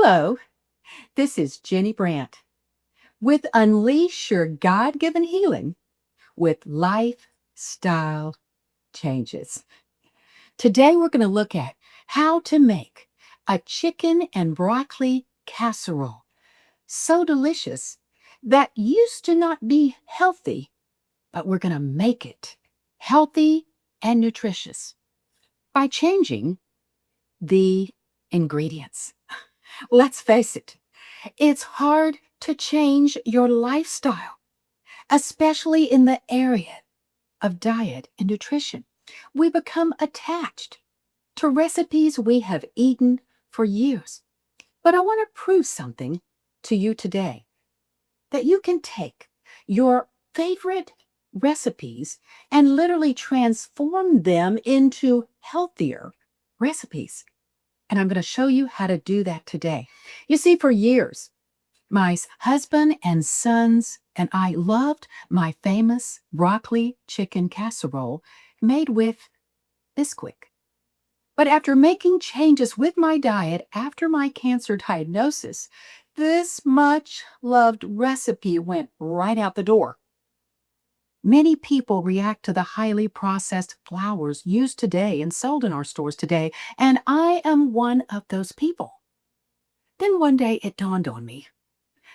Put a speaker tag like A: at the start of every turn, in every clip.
A: Hello, this is Ginny Brant with Unleash Your God-Given Healing with Lifestyle Changes. Today we're going to look at how to make a chicken and broccoli casserole. So delicious that used to not be healthy, but we're going to make it healthy and nutritious by changing the ingredients. Let's face it, it's hard to change your lifestyle, especially in the area of diet and nutrition. We become attached to recipes we have eaten for years. But I want to prove something to you today, that you can take your favorite recipes and literally transform them into healthier recipes. And I'm going to show you how to do that today. You see, for years, my husband and sons and I loved my famous broccoli chicken casserole made with Bisquick. But after making changes with my diet after my cancer diagnosis, this much loved recipe went right out the door. Many people react to the highly processed flours used today and sold in our stores today, and I am one of those people. Then one day it dawned on me.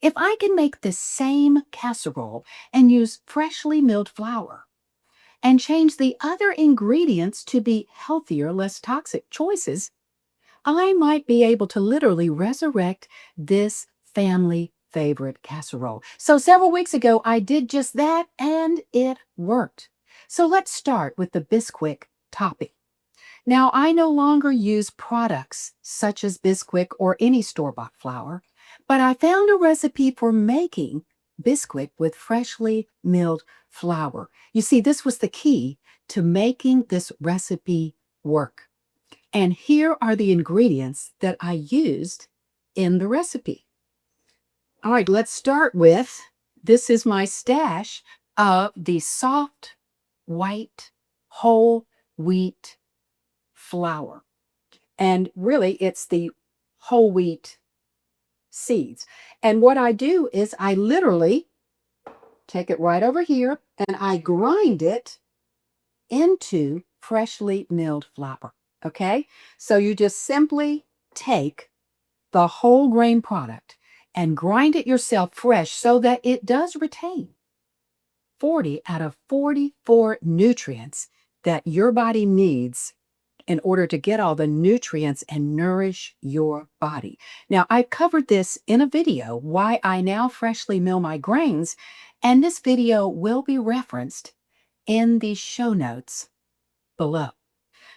A: If I can make the same casserole and use freshly milled flour and change the other ingredients to be healthier, less toxic choices, I might be able to literally resurrect this family favorite casserole. So several weeks ago, I did just that and it worked. So let's start with the Bisquick topping. Now, I no longer use products such as Bisquick or any store-bought flour, but I found a recipe for making Bisquick with freshly milled flour. You see, this was the key to making this recipe work. And here are the ingredients that I used in the recipe. All right, let's start with, this is my stash of the soft, white, whole wheat flour. And really, it's the whole wheat seeds. And what I do is I literally take it right over here and I grind it into freshly milled flour. Okay? So you just simply take the whole grain product and grind it yourself fresh so that it does retain 40 out of 44 nutrients that your body needs in order to get all the nutrients and nourish your body. Now, I've covered this in a video, why I now freshly mill my grains, and this video will be referenced in the show notes below.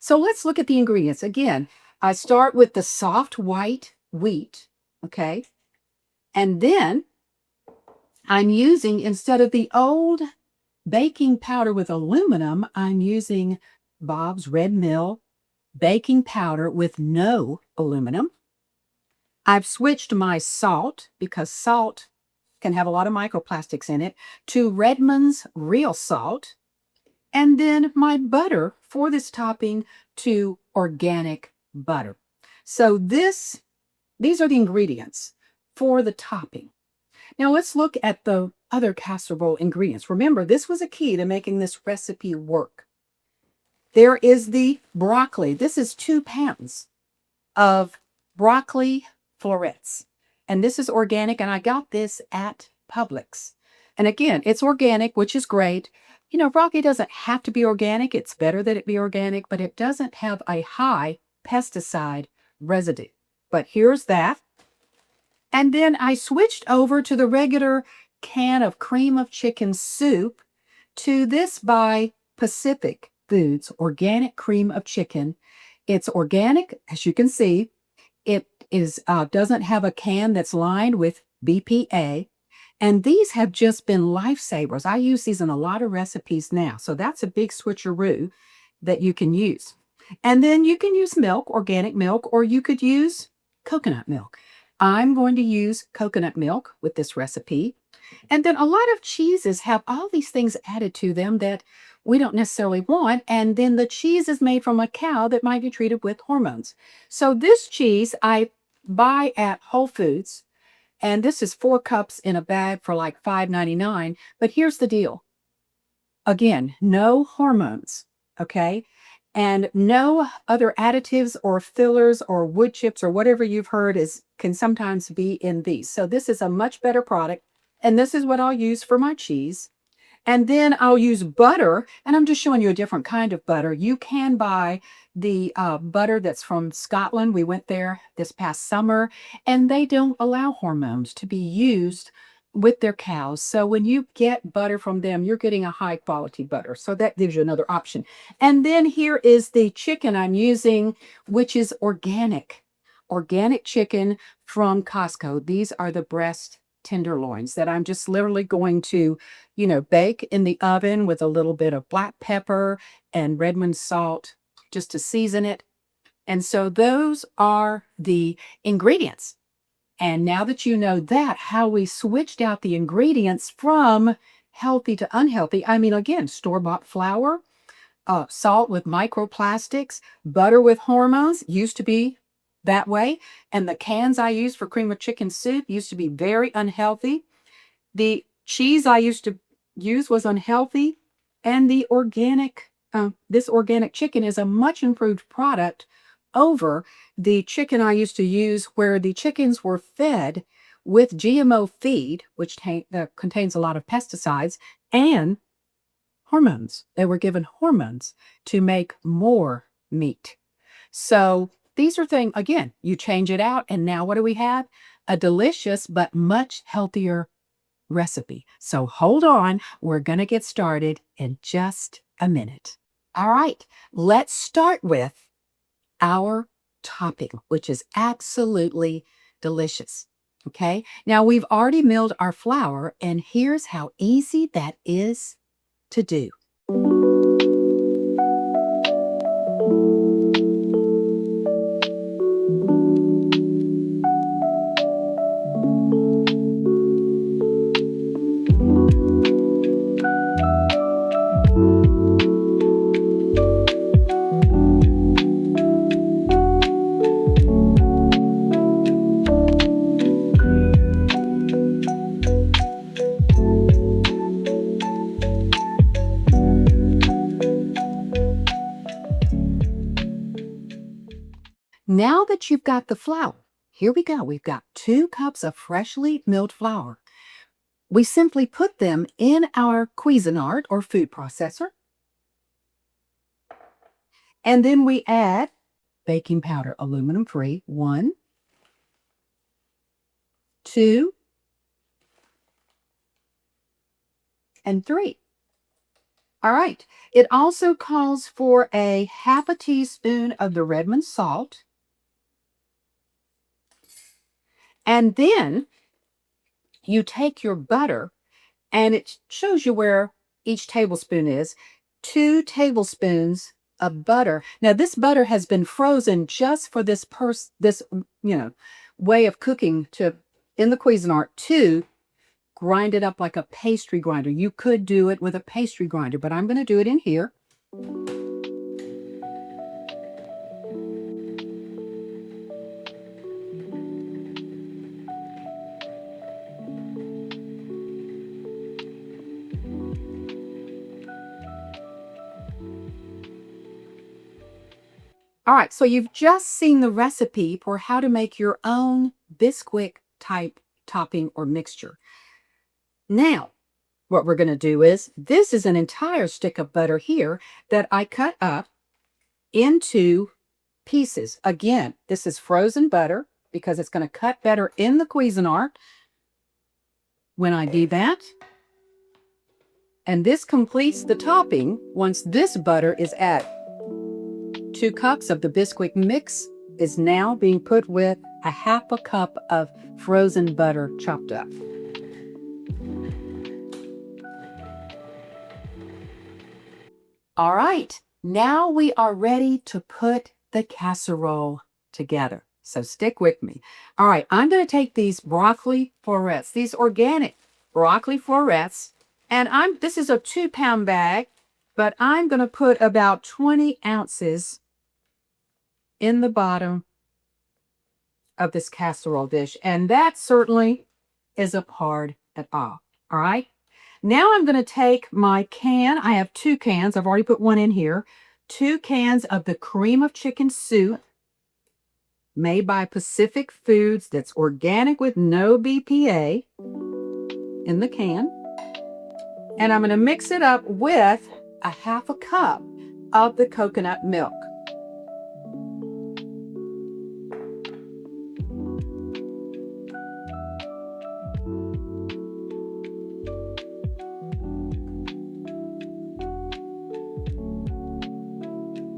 A: So let's look at the ingredients. Again, I start with the soft white wheat, okay? And then I'm using, instead of the old baking powder with aluminum, I'm using Bob's Red Mill baking powder with no aluminum. I've switched my salt, because salt can have a lot of microplastics in it, to Redmond's real salt. And then my butter for this topping to organic butter. So these are the ingredients for the topping. Now let's look at the other casserole ingredients. Remember, this was a key to making this recipe work. There is the broccoli. This is 2 pounds of broccoli florets. And this is organic, and I got this at Publix. And again, it's organic, which is great. You know, broccoli doesn't have to be organic. It's better that it be organic, but it doesn't have a high pesticide residue. But here's that. And then I switched over to the regular can of cream of chicken soup to this by Pacific Foods organic cream of chicken. It's organic, as you can see. It is doesn't have a can that's lined with BPA. And these have just been lifesavers. I use these in a lot of recipes now. So that's a big switcheroo that you can use. And then you can use milk, organic milk, or you could use coconut milk. I'm going to use coconut milk with this recipe. And then a lot of cheeses have all these things added to them that we don't necessarily want. And then the cheese is made from a cow that might be treated with hormones. So this cheese, I buy at Whole Foods. And this is 4 cups in a bag for like $5.99. But here's the deal. Again, no hormones, okay? And no other additives or fillers or wood chips or whatever you've heard can sometimes be in these. So this is a much better product. And this is what I'll use for my cheese. And then I'll use butter, and I'm just showing you a different kind of butter. You can buy the butter that's from Scotland. We went there this past summer, and they don't allow hormones to be used with their cows. So when you get butter from them, you're getting a high quality butter. So that gives you another option. And then here is the chicken I'm using, which is organic chicken from Costco. These are the breast tenderloins that I'm just literally going to, bake in the oven with a little bit of black pepper and Redmond salt just to season it. And so those are the ingredients. And now that you know that, how we switched out the ingredients from healthy to unhealthy, I mean, again, store-bought flour, salt with microplastics, butter with hormones, used to be that way. And the cans I use for cream of chicken soup used to be very unhealthy. The cheese I used to use was unhealthy. And the this organic chicken is a much improved product over the chicken I used to use, where the chickens were fed with GMO feed, which contains a lot of pesticides and hormones. They were given hormones to make more meat. So these are things, again, you change it out, and now what do we have? A delicious but much healthier recipe. So hold on, we're going to get started in just a minute. All right, let's start with our topping, which is absolutely delicious. Okay, now we've already milled our flour, and here's how easy that is to do. Now that you've got the flour, here we go. We've got 2 cups of freshly milled flour. We simply put them in our Cuisinart or food processor. And then we add baking powder, aluminum-free, 1, 2, and 3. All right. It also calls for a half a teaspoon of the Redmond salt. And then you take your butter, and it shows you where each tablespoon is. 2 tablespoons of butter. Now, this butter has been frozen just for this way of cooking in the Cuisinart to grind it up like a pastry grinder. You could do it with a pastry grinder, but I'm going to do it in here. All right, so you've just seen the recipe for how to make your own Bisquick type topping or mixture. Now, what we're going to do is, this is an entire stick of butter here that I cut up into pieces. Again, this is frozen butter because it's going to cut better in the Cuisinart when I do that. And this completes the topping once this butter is at 2 cups of the Bisquick mix is now being put with a half a cup of frozen butter chopped up. All right, now we are ready to put the casserole together. So stick with me. All right, I'm going to take these broccoli florets, these organic broccoli florets, and this is a 2-pound bag, but I'm going to put about 20 ounces in the bottom of this casserole dish, and that certainly isn't hard at all. All right. Now I'm going to take my can. I have 2 cans. I've already put one in here. 2 cans of the cream of chicken soup made by Pacific Foods that's organic with no BPA in the can. And I'm going to mix it up with a 1/2 cup of the coconut milk.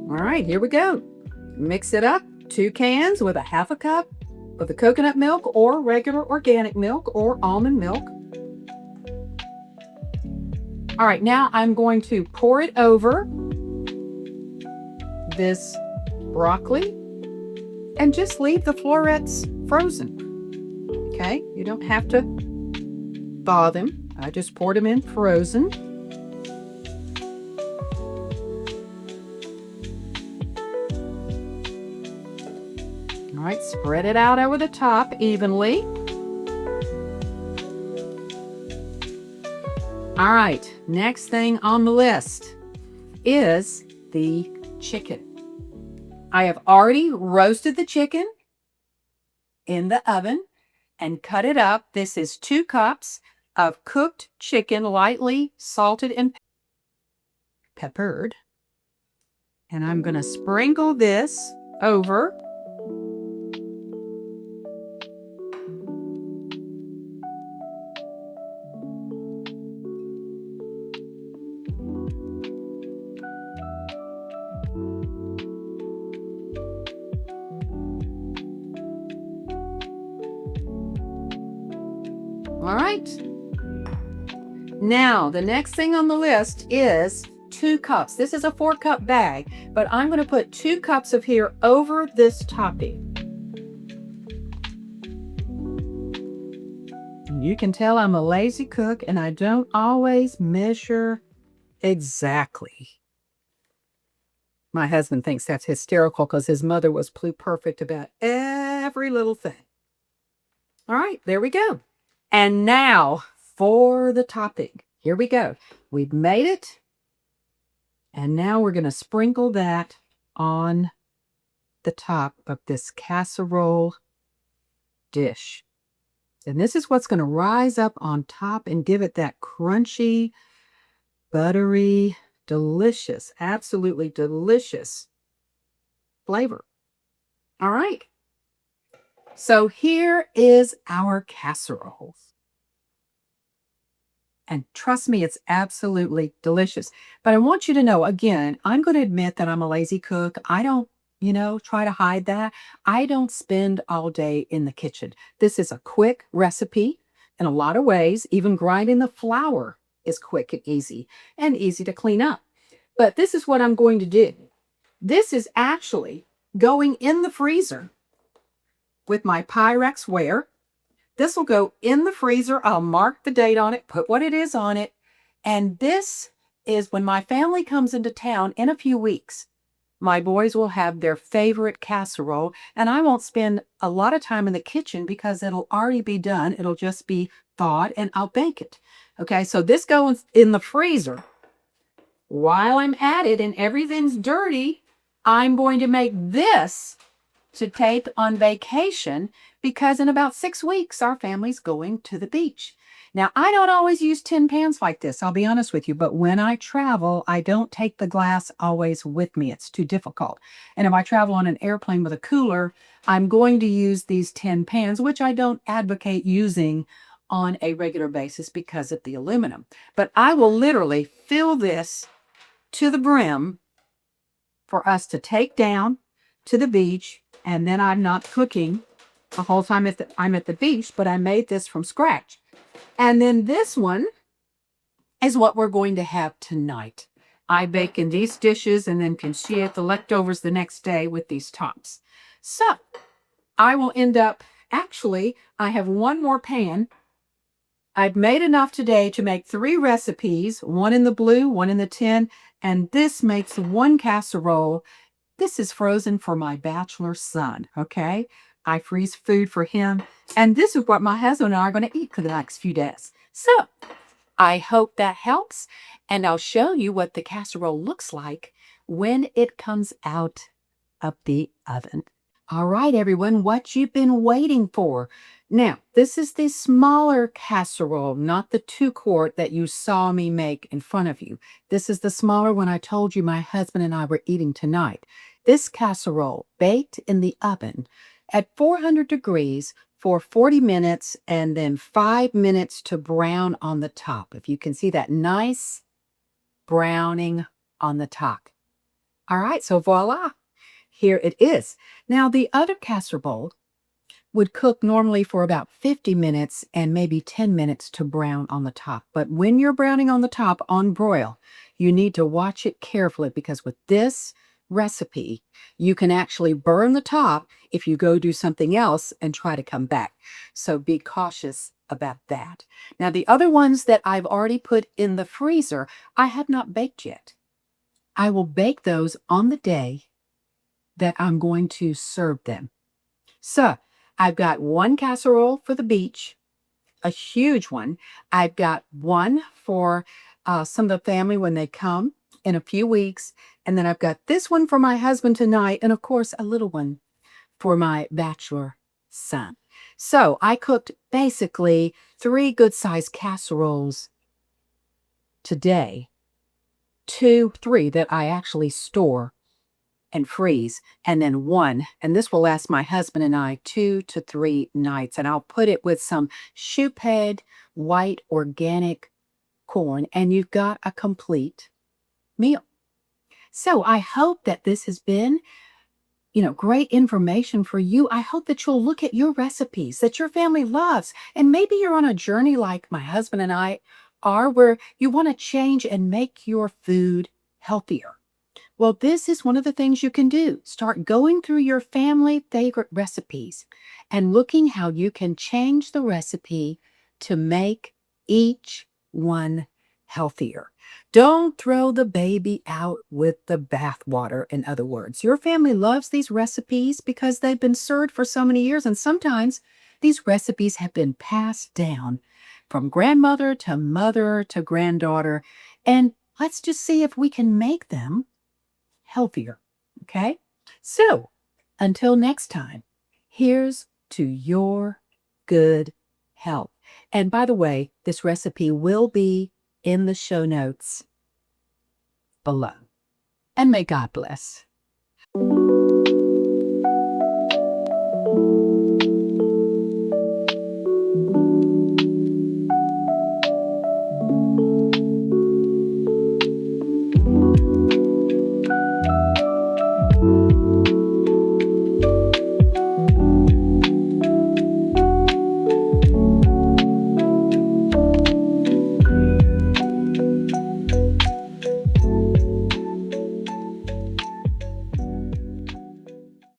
A: All right, here we go. Mix it up. 2 cans with a 1/2 cup of the coconut milk or regular organic milk or almond milk. All right, now I'm going to pour it over this broccoli and just leave the florets frozen. Okay, you don't have to thaw them. I just poured them in frozen. All right, spread it out over the top evenly. All right, next thing on the list is the chicken. I have already roasted the chicken in the oven and cut it up. This is 2 cups of cooked chicken, lightly salted and peppered. And I'm going to sprinkle this over All right. Now, the next thing on the list is 2 cups. This is a 4-cup bag, but I'm going to put 2 cups of here over this topping. You can tell I'm a lazy cook and I don't always measure exactly. My husband thinks that's hysterical because his mother was perfect about every little thing. All right, there we go. And now for the topping. Here we go. We've made it. And now we're going to sprinkle that on the top of this casserole dish. And this is what's going to rise up on top and give it that crunchy, buttery, delicious, absolutely delicious flavor. All right. So here is our casserole. And trust me, it's absolutely delicious. But I want you to know, again, I'm going to admit that I'm a lazy cook. I don't, try to hide that. I don't spend all day in the kitchen. This is a quick recipe in a lot of ways. Even grinding the flour is quick and easy to clean up. But this is what I'm going to do. This is actually going in the freezer with my Pyrex ware. This will go in the freezer. I'll mark the date on it, put what it is on it. And this is when my family comes into town in a few weeks. My boys will have their favorite casserole, and I won't spend a lot of time in the kitchen because it'll already be done. It'll just be thawed, and I'll bake it. Okay, so this goes in the freezer. While I'm at it and everything's dirty, I'm going to make this to take on vacation because in about 6 weeks, our family's going to the beach. Now, I don't always use tin pans like this, I'll be honest with you, but when I travel, I don't take the glass always with me. It's too difficult. And if I travel on an airplane with a cooler, I'm going to use these tin pans, which I don't advocate using on a regular basis because of the aluminum. But I will literally fill this to the brim for us to take down to the beach. And then I'm not cooking the whole time I'm at the beach, but I made this from scratch. And then this one is what we're going to have tonight. I bake in these dishes and then can share the leftovers the next day with these tops. So I will end up, actually, I have one more pan. I've made enough today to make 3 recipes, one in the blue, one in the tin, and this makes 1 casserole. This is frozen for my bachelor son, okay? I freeze food for him, and this is what my husband and I are going to eat for the next few days. So I hope that helps, and I'll show you what the casserole looks like when it comes out of the oven. All right, everyone, what you've been waiting for. Now, this is the smaller casserole, not the 2-quart that you saw me make in front of you. This is the smaller one I told you my husband and I were eating tonight. This casserole baked in the oven at 400 degrees for 40 minutes and then 5 minutes to brown on the top. If you can see that nice browning on the top. All right, so voila. Here it is. Now, the other casserole would cook normally for about 50 minutes and maybe 10 minutes to brown on the top. But when you're browning on the top on broil, you need to watch it carefully because with this recipe, you can actually burn the top if you go do something else and try to come back. So be cautious about that. Now, the other ones that I've already put in the freezer, I have not baked yet. I will bake those on the day that I'm going to serve them. So I've got one casserole for the beach, a huge one. I've got one for some of the family when they come in a few weeks. And then I've got this one for my husband tonight. And of course, a little one for my bachelor son. So I cooked basically 3 good-sized casseroles today. 2, 3 that I actually store and freeze, and then 1, and this will last my husband and I 2 to 3 nights, and I'll put it with some shoe-ped white organic corn, and you've got a complete meal. So I hope that this has been, great information for you. I hope that you'll look at your recipes that your family loves, and maybe you're on a journey like my husband and I are, where you want to change and make your food healthier. Well, this is one of the things you can do. Start going through your family favorite recipes and looking how you can change the recipe to make each one healthier. Don't throw the baby out with the bathwater, in other words. Your family loves these recipes because they've been served for so many years, and sometimes these recipes have been passed down from grandmother to mother to granddaughter, and let's just see if we can make them healthier. Okay? So, until next time, here's to your good health. And by the way, this recipe will be in the show notes below. And may God bless.